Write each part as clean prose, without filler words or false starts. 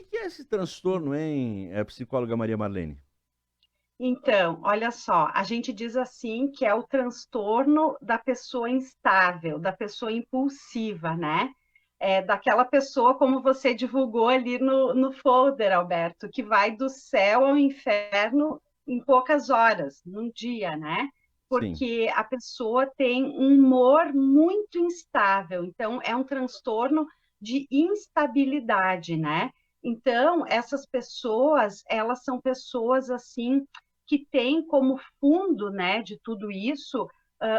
Que é esse transtorno, hein, psicóloga Maria Marlene? Então, olha só, a gente diz assim que é o transtorno da pessoa instável, da pessoa impulsiva, né? Daquela pessoa, como você divulgou ali no folder, Alberto, que vai do céu ao inferno em poucas horas, num dia, né? Sim. Porque a pessoa tem um humor muito instável, então é um transtorno de instabilidade, né? Então, essas pessoas, elas são pessoas assim que tem como fundo, né, de tudo isso,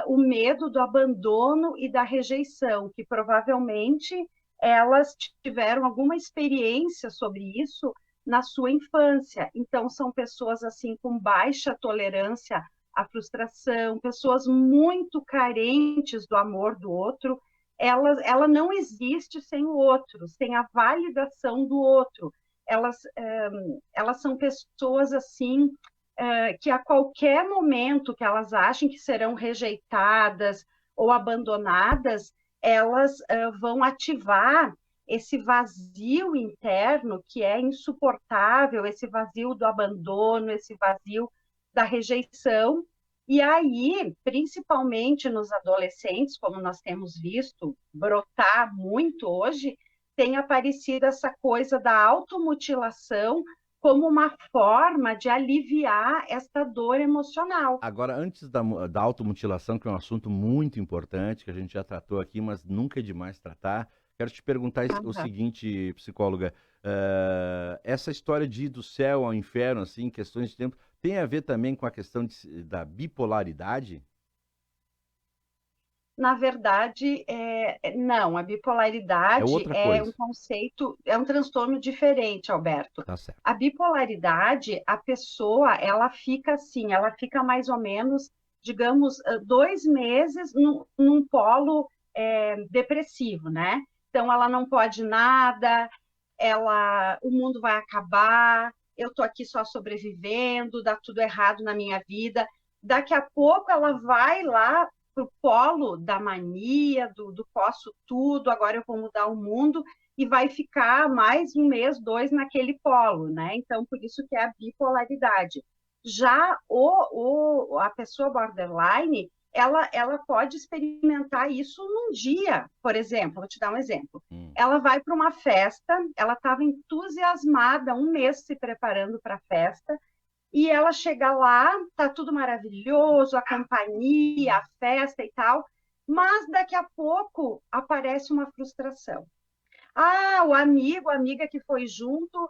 o medo do abandono e da rejeição, que provavelmente elas tiveram alguma experiência sobre isso na sua infância. Então, são pessoas assim com baixa tolerância à frustração, pessoas muito carentes do amor do outro. Ela não existe sem o outro, sem a validação do outro. Elas são pessoas assim que a qualquer momento que elas achem que serão rejeitadas ou abandonadas, elas vão ativar esse vazio interno que é insuportável, esse vazio do abandono, esse vazio da rejeição. E aí, principalmente nos adolescentes, como nós temos visto brotar muito hoje, tem aparecido essa coisa da automutilação como uma forma de aliviar esta dor emocional. Agora, antes da automutilação, que é um assunto muito importante, que a gente já tratou aqui, mas nunca é demais tratar, quero te perguntar o Uhum. seguinte, psicóloga, essa história de ir do céu ao inferno, assim, questões de tempo, tem a ver também com a questão da bipolaridade? Na verdade, não, a É bipolaridade outra é um coisa. conceito, é um transtorno diferente, Alberto. Tá certo. A bipolaridade, a pessoa, ela fica assim, ela fica mais ou menos, digamos, 2 meses num polo depressivo, né? Então, ela não pode nada, o mundo vai acabar, eu tô aqui só sobrevivendo, dá tudo errado na minha vida. Daqui a pouco ela vai lá pro polo da mania, do posso tudo, agora eu vou mudar o mundo, e vai ficar mais um mês, dois naquele polo, né? Então, por isso que é a bipolaridade. Já a pessoa borderline, ela pode experimentar isso num dia, por exemplo, vou te dar um exemplo. Hum. Ela vai para uma festa, ela estava entusiasmada, um mês se preparando para a festa, e ela chega lá, tá tudo maravilhoso, a companhia, a festa e tal, mas daqui a pouco aparece uma frustração. Ah, o amigo, a amiga que foi junto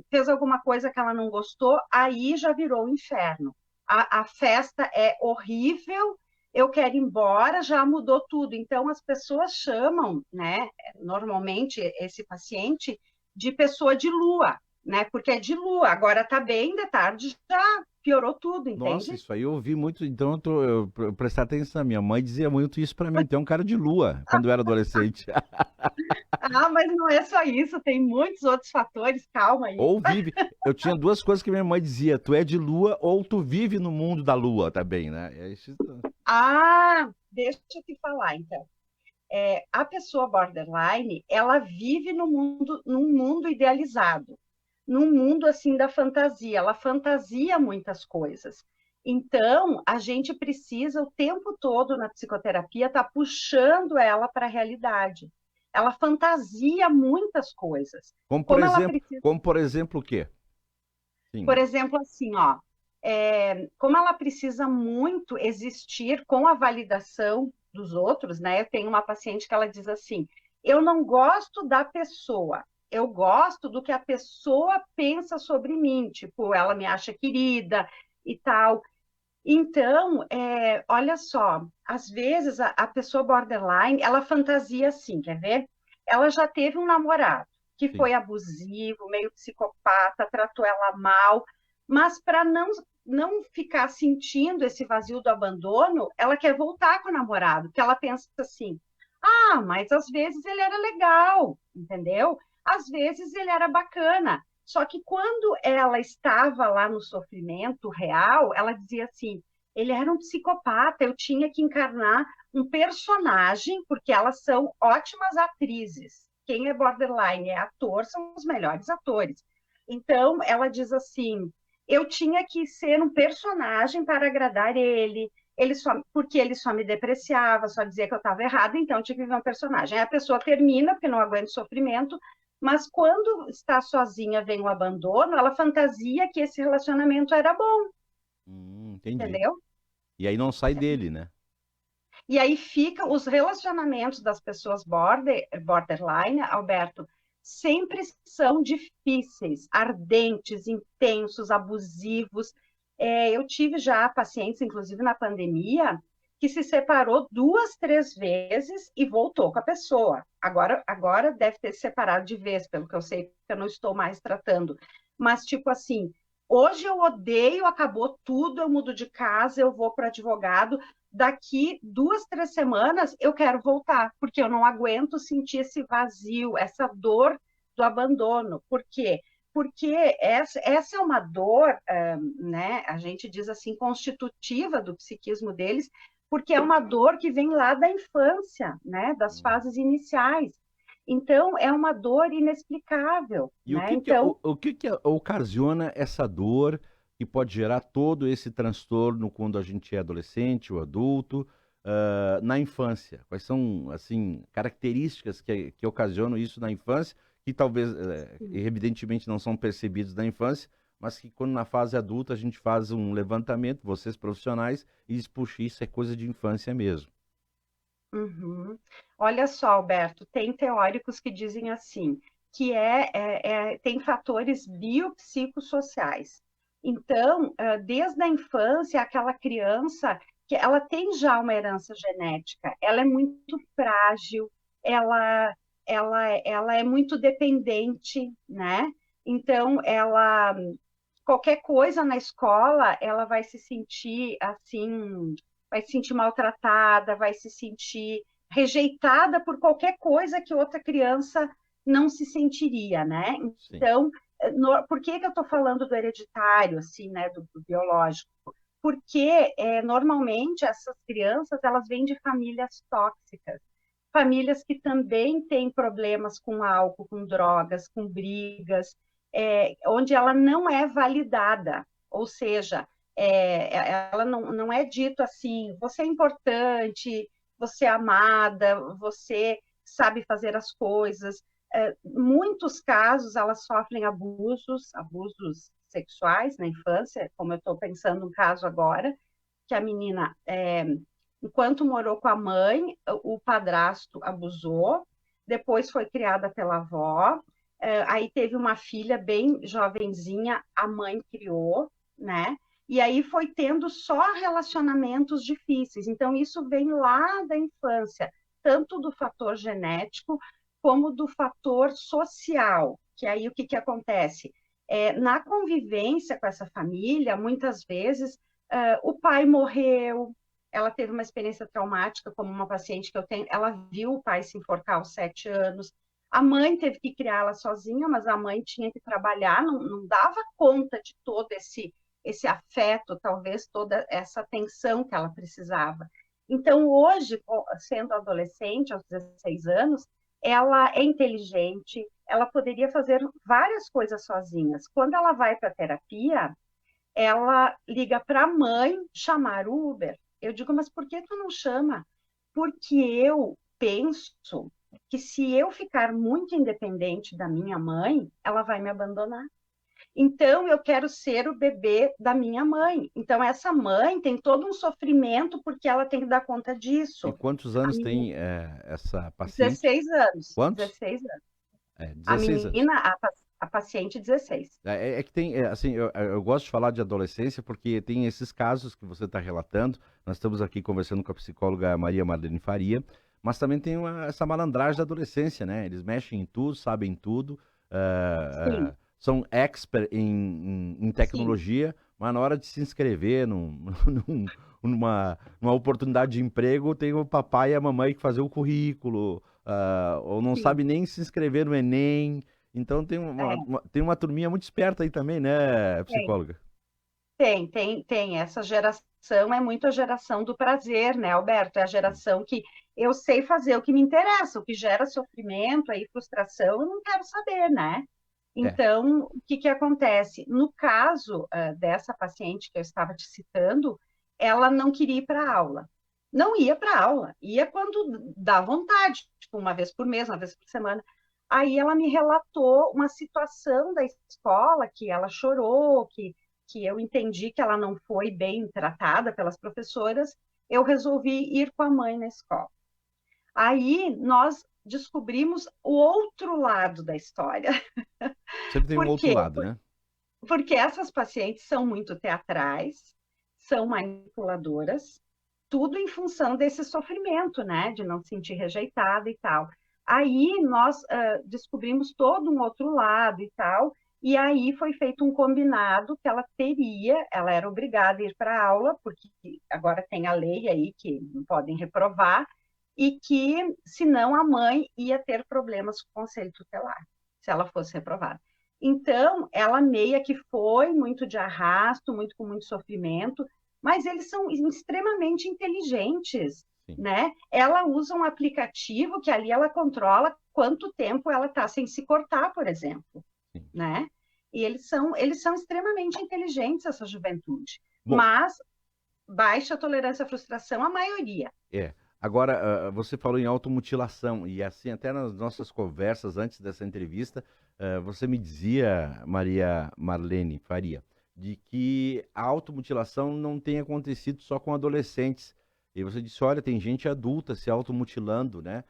fez alguma coisa que ela não gostou, aí já virou um inferno. A festa é horrível, eu quero ir embora, já mudou tudo. Então, as pessoas chamam, né, normalmente, esse paciente de pessoa de lua, né, porque é de lua, agora tá bem, de tarde já piorou tudo, Nossa, entende? isso aí eu ouvi muito, então eu prestar atenção. Minha mãe dizia muito isso pra mim, tem um cara de lua, quando eu era adolescente. Ah, mas não é só isso, tem muitos outros fatores, calma aí. Ou vive. Eu tinha duas coisas que minha mãe dizia: tu é de lua ou tu vive no mundo da lua também, né? É isso. Ah, deixa eu te falar, então. A pessoa borderline, ela vive no mundo, num mundo idealizado, num mundo assim da fantasia. Ela fantasia muitas coisas. Então, a gente precisa o tempo todo na psicoterapia estar puxando ela para a realidade. Ela fantasia muitas coisas. Como ela precisa, Como por exemplo o quê? por Sim. exemplo, assim, ó, como ela precisa muito existir com a validação dos outros, né? Eu tenho uma paciente que ela diz assim: eu não gosto da pessoa, eu gosto do que a pessoa pensa sobre mim, tipo, ela me acha querida e tal. Então, olha só, às vezes a pessoa borderline, ela fantasia assim, quer ver? Ela já teve um namorado que Sim. foi abusivo, meio psicopata, tratou ela mal, mas para não ficar sentindo esse vazio do abandono, ela quer voltar com o namorado, porque ela pensa assim: ah, mas às vezes ele era legal, entendeu? Às vezes ele era bacana. Só que quando ela estava lá no sofrimento real, ela dizia assim: ele era um psicopata, eu tinha que encarnar um personagem, porque elas são ótimas atrizes. quem é borderline é ator, são os melhores atores. Então, ela diz assim, eu tinha que ser um personagem para agradar ele só, porque ele só me depreciava, só dizia que eu estava errada, então eu tinha que viver um personagem. Aí a pessoa termina, porque não aguenta o sofrimento, mas quando está sozinha, vem o abandono, ela fantasia que esse relacionamento era bom, Entendi. entendeu? E aí não sai dele, né? E aí ficam os relacionamentos das pessoas borderline, Alberto, sempre são difíceis, ardentes, intensos, abusivos. Eu tive já pacientes, inclusive na pandemia, que se separou 2, 3 vezes e voltou com a pessoa. Agora deve ter se separado de vez, pelo que eu sei, porque eu não estou mais tratando. Mas, tipo assim, hoje eu odeio, acabou tudo, eu mudo de casa, eu vou para advogado, daqui 2, 3 semanas eu quero voltar, porque eu não aguento sentir esse vazio, essa dor do abandono. Por quê? Porque essa é uma dor, né, a gente diz assim, constitutiva do psiquismo deles, porque é uma dor que vem lá da infância, né, das fases iniciais. Então, é uma dor inexplicável, E né? Então, o que que ocasiona essa dor que pode gerar todo esse transtorno quando a gente é adolescente ou adulto, na infância? Quais são, assim, características que ocasionam isso na infância, que talvez, evidentemente, não são percebidos na infância, mas que quando na fase adulta a gente faz um levantamento, vocês profissionais, e diz, puxa, isso é coisa de infância mesmo. uhum. Olha só, Alberto, tem teóricos que dizem assim, que tem fatores biopsicossociais. Então, desde a infância, aquela criança que ela tem já uma herança genética, ela é muito frágil, ela, ela é muito dependente, né? Então, qualquer coisa na escola, ela vai se sentir assim, vai se sentir maltratada, vai se sentir rejeitada por qualquer coisa que outra criança não se sentiria, né? Sim. Então, por que que eu estou falando do hereditário, assim, né, do biológico? Porque normalmente essas crianças elas vêm de famílias tóxicas, famílias que também têm problemas com álcool, com drogas, com brigas, onde ela não é validada, ou seja, ela não é dito assim, você é importante, você é amada, você sabe fazer as coisas. Muitos casos elas sofrem abusos sexuais na infância, como eu estou pensando um caso agora, que a menina enquanto morou com a mãe, o padrasto abusou, depois foi criada pela avó, aí teve uma filha bem jovenzinha, a mãe criou, né? E aí foi tendo só relacionamentos difíceis. Então, isso vem lá da infância, tanto do fator genético como do fator social. Que aí o que, que acontece? Na convivência com essa família, muitas vezes o pai morreu, ela teve uma experiência traumática, como uma paciente que eu tenho, ela viu o pai se enforcar aos 7 anos, a mãe teve que criá-la sozinha, mas a mãe tinha que trabalhar, não dava conta de todo esse afeto, talvez toda essa atenção que ela precisava. Então, hoje, sendo adolescente, aos 16 anos, ela é inteligente, ela poderia fazer várias coisas sozinhas. Quando ela vai para a terapia, ela liga para a mãe chamar o Uber. Eu digo, mas por que tu não chama? Porque eu penso que se eu ficar muito independente da minha mãe, ela vai me abandonar. Então, eu quero ser o bebê da minha mãe. Então, essa mãe tem todo um sofrimento porque ela tem que dar conta E disso. quantos A anos menina, tem essa paciente? 16 anos, Quantos? 16 anos. É, A 16 anos. menina, a paciente, 16. É que tem, assim, eu gosto de falar de adolescência porque tem esses casos que você está relatando. Nós estamos aqui conversando com a psicóloga Maria Marlene Faria, mas também tem essa malandragem da adolescência, né? Eles mexem em tudo, sabem tudo, Sim, são expert em sim, tecnologia, mas na hora de se inscrever numa oportunidade de emprego, tem o papai e a mamãe que fazer o currículo, ou não sim. sabe nem se inscrever no Enem. Então tem É, tem uma turminha muito esperta aí também, né, tem. psicóloga? Tem. Essa geração é muito a geração do prazer, né, Alberto? É a geração que eu sei fazer o que me interessa, o que gera sofrimento, aí frustração, eu não quero saber, né? É, Então, o que que acontece? No caso, dessa paciente que eu estava te citando, ela não queria ir para a aula. Não ia para a aula, ia quando dá vontade, tipo uma vez por mês, uma vez por semana. Aí ela me relatou uma situação da escola que ela chorou, que eu entendi que ela não foi bem tratada pelas professoras. Eu resolvi ir com a mãe na escola. Aí nós descobrimos o outro lado da história. sempre tem um Por outro quê? lado, né? Porque essas pacientes são muito teatrais, são manipuladoras, tudo em função desse sofrimento, né? De não se sentir rejeitada e tal. Aí nós descobrimos todo um outro lado e tal, e aí foi feito um combinado que ela era obrigada a ir para a aula, porque agora tem a lei aí que não podem reprovar, e que, senão, a mãe ia ter problemas com o conselho tutelar, se ela fosse reprovada. Então, ela meia que foi muito de arrasto, muito com muito sofrimento, mas eles são extremamente inteligentes, Sim, né? Ela usa um aplicativo que ali ela controla quanto tempo ela está sem se cortar, por exemplo, sim. né? E eles são extremamente inteligentes, essa juventude. Bom, Mas baixa tolerância à frustração, a maioria. é. Agora, você falou em automutilação, e assim, até nas nossas conversas antes dessa entrevista, você me dizia, Maria Marlene Faria, de que a automutilação não tem acontecido só com adolescentes. E você disse, olha, tem gente adulta se automutilando, né?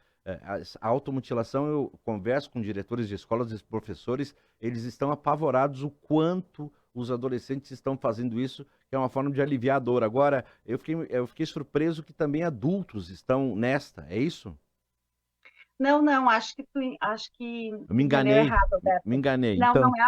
A automutilação, eu converso com diretores de escolas e professores, eles estão apavorados o quanto os adolescentes estão fazendo isso, que é uma forma de aliviar a dor. Agora, eu fiquei surpreso que também adultos estão nesta, é isso? Não, não, acho que Eu me entendeu enganei, errado, me Alberto. enganei. Não, não Então, é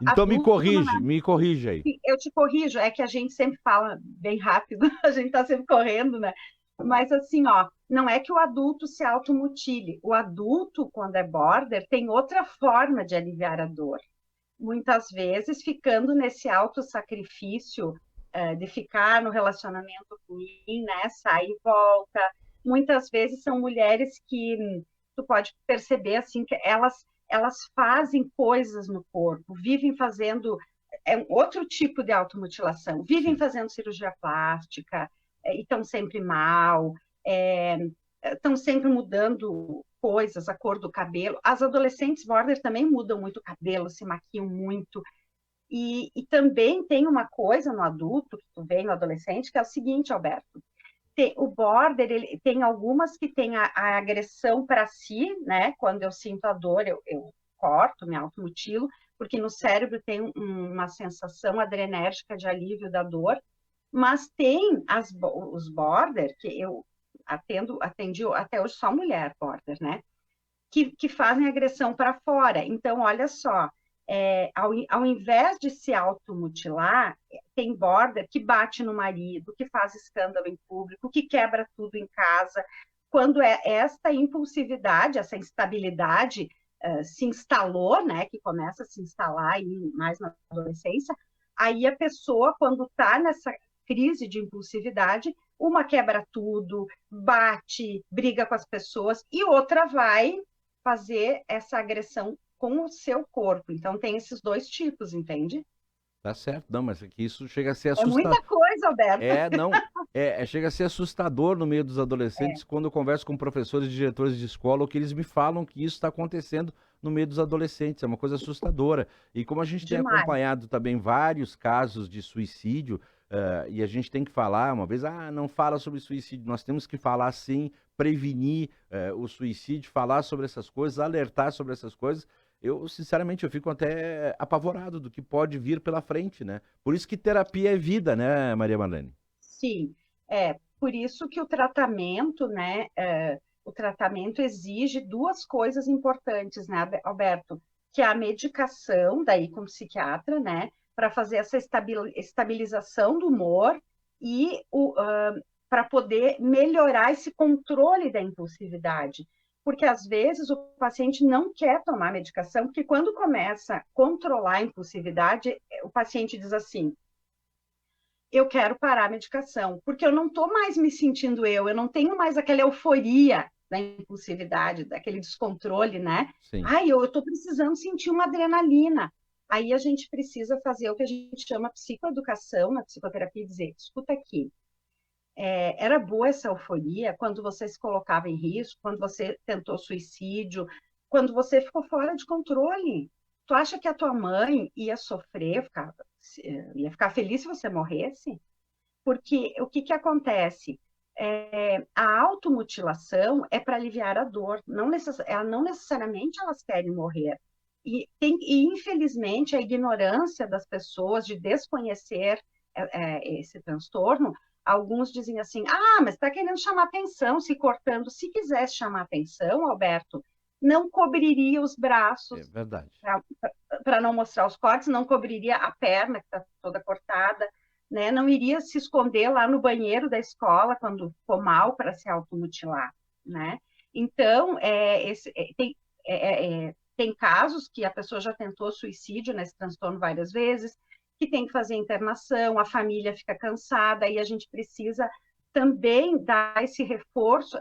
então adulto, não é. me corrige aí. Eu te corrijo, é que a gente sempre fala bem rápido, a gente está sempre correndo, né? Mas assim, ó, não é que o adulto se automutile. O adulto, quando é border, tem outra forma de aliviar a dor. Muitas vezes ficando nesse autossacrifício, de ficar no relacionamento ruim, né? Sai e volta. Muitas vezes são mulheres que tu pode perceber assim que elas fazem coisas no corpo, vivem fazendo um outro tipo de automutilação, vivem Sim. fazendo cirurgia plástica, e estão sempre mal, é, estão sempre mudando coisas, a cor do cabelo. As adolescentes border também mudam muito o cabelo, se maquiam muito. E também tem uma coisa no adulto, que tu vê no adolescente, que é o seguinte, Alberto, o border, ele tem algumas que tem a agressão para si, né? Quando eu sinto a dor, eu corto, me automutilo, porque no cérebro tem uma sensação adrenérgica de alívio da dor, mas tem os border, que eu atendi até hoje só mulher border, né? Que fazem agressão para fora. Então, olha só, ao invés de se automutilar, tem border que bate no marido, que faz escândalo em público, que quebra tudo em casa. Quando esta impulsividade, essa instabilidade se instalou, né, que começa a se instalar aí mais na adolescência, aí a pessoa, quando está nessa crise de impulsividade, uma quebra tudo, bate, briga com as pessoas, e outra vai fazer essa agressão com o seu corpo. Então, tem esses dois tipos, entende? Tá certo, não, mas é que isso chega a ser É muita assustador. coisa, Alberto. Não, chega a ser assustador no meio dos É, adolescentes quando eu converso com professores e diretores de escola, ou que eles me falam que isso está acontecendo no meio dos adolescentes, é uma coisa assustadora. E como a gente tem demais. acompanhado também vários casos de suicídio, e a gente tem que falar, uma vez, não fala sobre suicídio, nós temos que falar sim, prevenir o suicídio, falar sobre essas coisas, alertar sobre essas coisas. Eu, sinceramente, eu fico até apavorado do que pode vir pela frente, né? Por isso que terapia é vida, né, Maria Marlene? Sim, por isso que né, o tratamento exige duas coisas importantes, né, Alberto? Que é a medicação, daí com o psiquiatra, né, para fazer essa estabilização do humor e para poder melhorar esse controle da impulsividade. Porque às vezes o paciente não quer tomar medicação, porque quando começa a controlar a impulsividade, o paciente diz assim: eu quero parar a medicação, porque eu não estou mais me sentindo eu não tenho mais aquela euforia da impulsividade, daquele descontrole, né? Sim. Ai, eu estou precisando sentir uma adrenalina. Aí a gente precisa fazer o que a gente chama psicoeducação na psicoterapia e dizer, escuta aqui, era boa essa euforia quando você se colocava em risco, quando você tentou suicídio, quando você ficou fora de controle. Tu acha que a tua mãe ia sofrer, ia ficar feliz se você morresse? Porque o que que acontece? A automutilação é para aliviar a dor, não necessariamente elas querem morrer. E, infelizmente, a ignorância das pessoas de desconhecer esse transtorno, alguns dizem assim, mas está querendo chamar atenção, se cortando. Se quisesse chamar atenção, Alberto, não cobriria os braços É verdade. para não mostrar os cortes, não cobriria a perna, que está toda cortada, né? Não iria se esconder lá no banheiro da escola quando ficou mal para se automutilar, né? Então, tem casos que a pessoa já tentou suicídio nesse transtorno várias vezes, que tem que fazer internação, a família fica cansada, e a gente precisa também dar esse reforço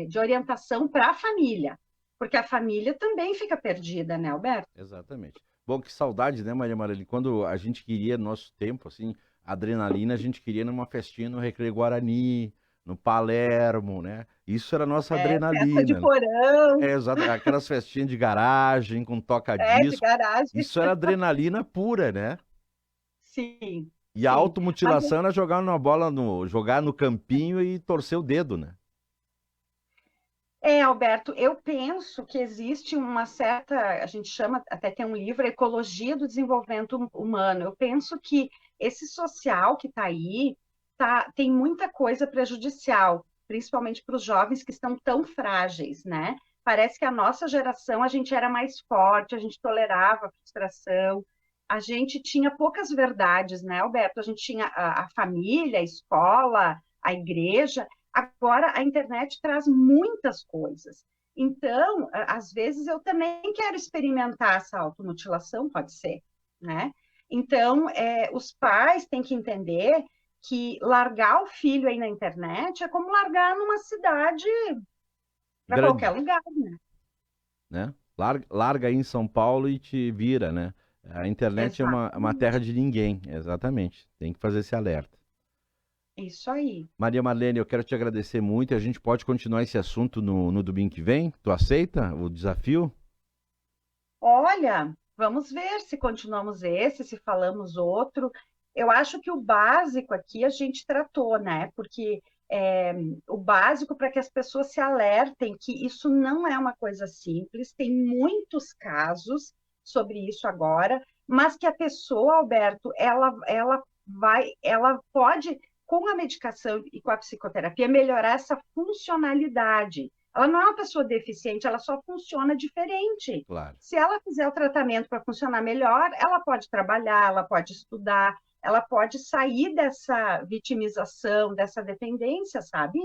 de orientação para a família, porque a família também fica perdida, né, Alberto? Exatamente. Bom, que saudade, né, Maria Marlene? Quando a gente queria, no nosso tempo, assim, adrenalina, a gente queria numa festinha no Recreio Guarani, no Palermo, né? Isso era a nossa Festa de adrenalina, né? porão, Exato, aquelas festinhas de garagem com de toca-disco. garagem. Isso era adrenalina pura, né? Sim, E a sim. Mas automutilação era jogar uma bola jogar no campinho e torcer o dedo, né? Alberto, eu penso que existe uma certa, a gente chama, até tem um livro, Ecologia do Desenvolvimento Humano. Eu penso que esse social que está aí tem muita coisa prejudicial, principalmente para os jovens que estão tão frágeis, né? Parece que a nossa geração, a gente era mais forte, a gente tolerava a frustração, a gente tinha poucas verdades, né, Alberto? A gente tinha a família, a escola, a igreja. Agora, a internet traz muitas coisas. Então, às vezes, eu também quero experimentar essa automutilação, pode ser, né? Então, os pais têm que entender que largar o filho aí na internet é como largar numa cidade para qualquer Grande, lugar, né? né? Larga aí em São Paulo e te vira, né? A internet é uma Exatamente. terra de ninguém, exatamente. Tem que fazer esse alerta. Isso aí. Maria Marlene, eu quero te agradecer muito e a gente pode continuar esse assunto no domingo que vem. Tu aceita o desafio? Olha, vamos ver se continuamos esse, se falamos outro. Eu acho que o básico aqui a gente tratou, né? Porque o básico para que as pessoas se alertem que isso não é uma coisa simples, tem muitos casos sobre isso agora, mas que a pessoa, Alberto, ela pode, com a medicação e com a psicoterapia, melhorar essa funcionalidade. Ela não é uma pessoa deficiente, ela só funciona diferente. Claro. Se ela fizer o tratamento para funcionar melhor, ela pode trabalhar, ela pode estudar, ela pode sair dessa vitimização, dessa dependência, sabe?